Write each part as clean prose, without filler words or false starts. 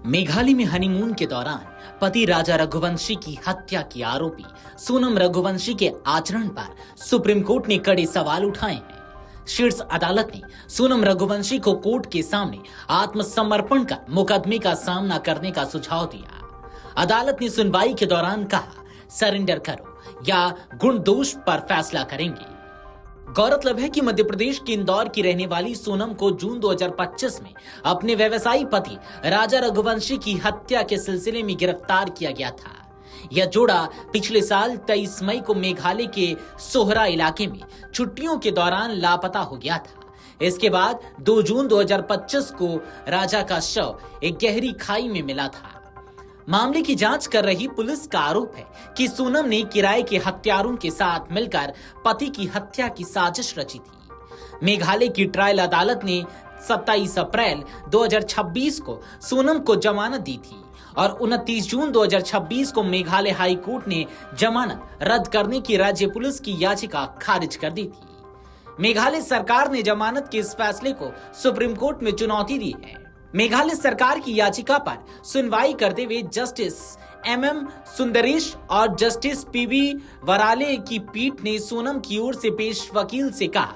मेघालय में हनीमून के दौरान पति राजा रघुवंशी की हत्या की आरोपी सोनम रघुवंशी के आचरण पर सुप्रीम कोर्ट ने कड़े सवाल उठाए हैं। शीर्ष अदालत ने सोनम रघुवंशी को कोर्ट के सामने आत्मसमर्पण कर मुकदमे का सामना करने का सुझाव दिया। अदालत ने सुनवाई के दौरान कहा, सरेंडर करो या गुण दोष पर फैसला करेंगे। गौरतलब है कि मध्य प्रदेश के इंदौर की रहने वाली सोनम को जून 2025 में अपने व्यवसायी पति राजा रघुवंशी की हत्या के सिलसिले में गिरफ्तार किया गया था। यह जोड़ा पिछले साल 23 मई को मेघालय के सोहरा इलाके में छुट्टियों के दौरान लापता हो गया था। इसके बाद 2 जून 2025 को राजा का शव एक गहरी खाई में मिला था। मामले की जांच कर रही पुलिस का आरोप है कि सोनम ने किराए के हत्यारों के साथ मिलकर पति की हत्या की साजिश रची थी। मेघालय की ट्रायल अदालत ने 27 अप्रैल 2026 को सोनम को जमानत दी थी और 29 जून 2026 को मेघालय हाई कोर्ट ने जमानत रद्द करने की राज्य पुलिस की याचिका खारिज कर दी थी। मेघालय सरकार ने जमानत के इस फैसले को सुप्रीम कोर्ट में चुनौती दी है। मेघालय सरकार की याचिका पर सुनवाई करते हुए जस्टिस MM सुंदरेश और जस्टिस PV वराले की पीठ ने सोनम की ओर से पेश वकील से कहा,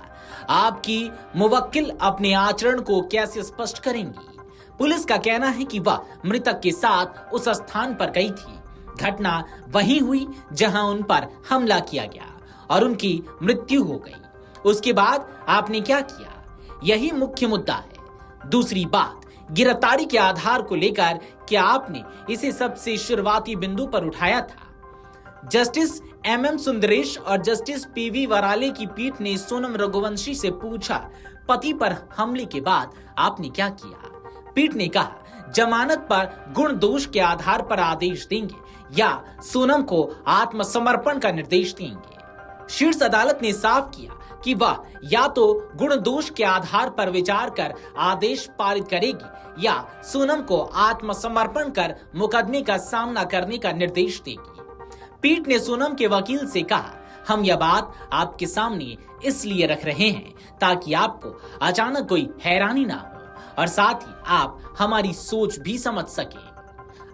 आपकी मुवक्किल अपने आचरण को कैसे स्पष्ट करेंगी। पुलिस का कहना है कि वह मृतक के साथ उस स्थान पर गई थी। घटना वहीं हुई जहां उन पर हमला किया गया और उनकी मृत्यु हो गई। उसके बाद आपने क्या किया, यही मुख्य मुद्दा है। दूसरी बात, गिरफ्तारी के आधार को लेकर क्या आपने इसे सबसे शुरुआती बिंदु पर उठाया था। जस्टिस MM सुंदरेश और जस्टिस PV वराले की पीठ ने सोनम रघुवंशी से पूछा, पति पर हमले के बाद आपने क्या किया। पीठ ने कहा, जमानत पर गुण दोष के आधार पर आदेश देंगे या सोनम को आत्मसमर्पण का निर्देश देंगे। शीर्ष अदालत ने साफ किया कि वह या तो गुण दोष के आधार पर विचार कर आदेश पारित करेगी या सोनम को आत्मसमर्पण कर मुकदमे का सामना करने का निर्देश देगी। पीठ ने सोनम के वकील से कहा, हम यह बात आपके सामने इसलिए रख रहे हैं ताकि आपको अचानक कोई हैरानी ना हो और साथ ही आप हमारी सोच भी समझ सके।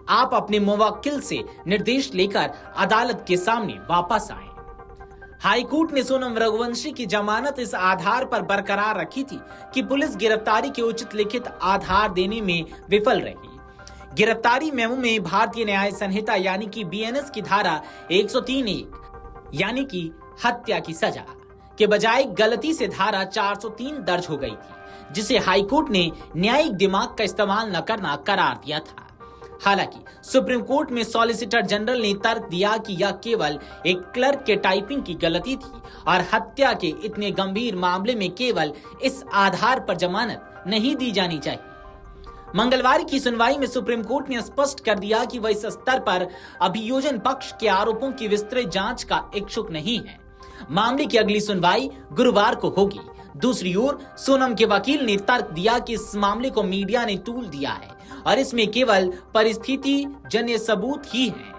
आप अपने मुवक्किल से निर्देश लेकर अदालत के सामने वापस आए। हाईकोर्ट ने सोनम रघुवंशी की जमानत इस आधार पर बरकरार रखी थी कि पुलिस गिरफ्तारी के उचित लिखित आधार देने में विफल रही। गिरफ्तारी मेमो में भारतीय न्याय संहिता यानी कि BNS की धारा 103(1) यानी कि हत्या की सजा के बजाय गलती से धारा 403 दर्ज हो गई थी, जिसे हाईकोर्ट ने न्यायिक दिमाग का इस्तेमाल न करना करार दिया था। हालांकि सुप्रीम कोर्ट में सॉलिसिटर जनरल ने तर्क दिया कि यह केवल एक क्लर्क के टाइपिंग की गलती थी और हत्या के इतने गंभीर मामले में केवल इस आधार पर जमानत नहीं दी जानी चाहिए। मंगलवार की सुनवाई में सुप्रीम कोर्ट ने स्पष्ट कर दिया कि वह इस स्तर पर अभियोजन पक्ष के आरोपों की विस्तृत जांच का इच्छुक नहीं है। मामले की अगली सुनवाई गुरुवार को होगी। दूसरी ओर सोनम के वकील ने तर्क दिया कि इस मामले को मीडिया ने तूल दिया है और इसमें केवल परिस्थिति जन्य सबूत ही है।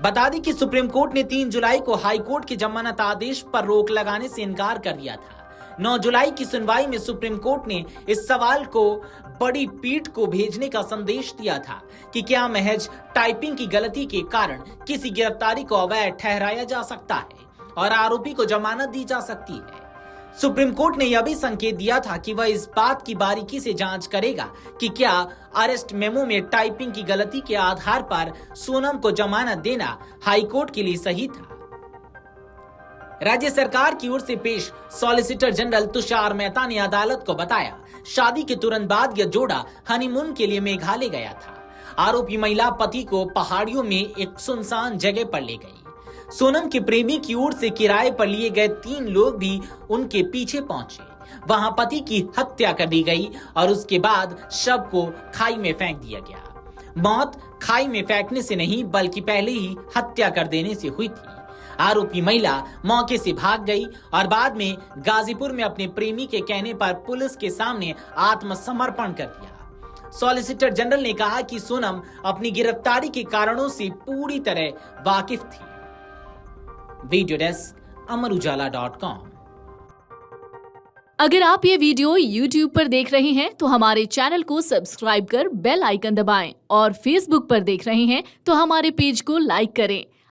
बता दें कि सुप्रीम कोर्ट ने 3 जुलाई को हाई कोर्ट के जमानत आदेश पर रोक लगाने से इनकार कर दिया था। 9 जुलाई की सुनवाई में सुप्रीम कोर्ट ने इस सवाल को बड़ी पीठ को भेजने का संदेश दिया था कि क्या महज टाइपिंग की गलती के कारण किसी गिरफ्तारी को अवैध ठहराया जा सकता है और आरोपी को जमानत दी जा सकती है। सुप्रीम कोर्ट ने यह भी संकेत दिया था कि वह इस बात की बारीकी से जांच करेगा कि क्या अरेस्ट मेमो में टाइपिंग की गलती के आधार पर सोनम को जमानत देना हाईकोर्ट के लिए सही था। राज्य सरकार की ओर से पेश सॉलिसिटर जनरल तुषार मेहता ने अदालत को बताया, शादी के तुरंत बाद यह जोड़ा हनीमून के लिए मेघालय गया था। आरोपी महिला पति को पहाड़ियों में एक सुनसान जगह पर ले गई। सोनम के प्रेमी की ओर से किराए पर लिए गए 3 लोग भी उनके पीछे पहुंचे। वहां पति की हत्या कर दी गई और उसके बाद शव को खाई में फेंक दिया गया। मौत खाई में फेंकने से नहीं बल्कि पहले ही हत्या कर देने से हुई थी। आरोपी महिला मौके से भाग गई और बाद में गाजीपुर में अपने प्रेमी के कहने पर पुलिस के सामने आत्मसमर्पण कर दिया। सॉलिसिटर जनरल ने कहा कि सोनम अपनी गिरफ्तारी के कारणों से पूरी तरह वाकिफ थी। वीडियो डेस्क, अमर उजाला.com। अगर आप ये वीडियो YouTube पर देख रहे हैं तो हमारे चैनल को सब्सक्राइब कर बेल आइकन दबाएं और Facebook पर देख रहे हैं तो हमारे पेज को लाइक करें।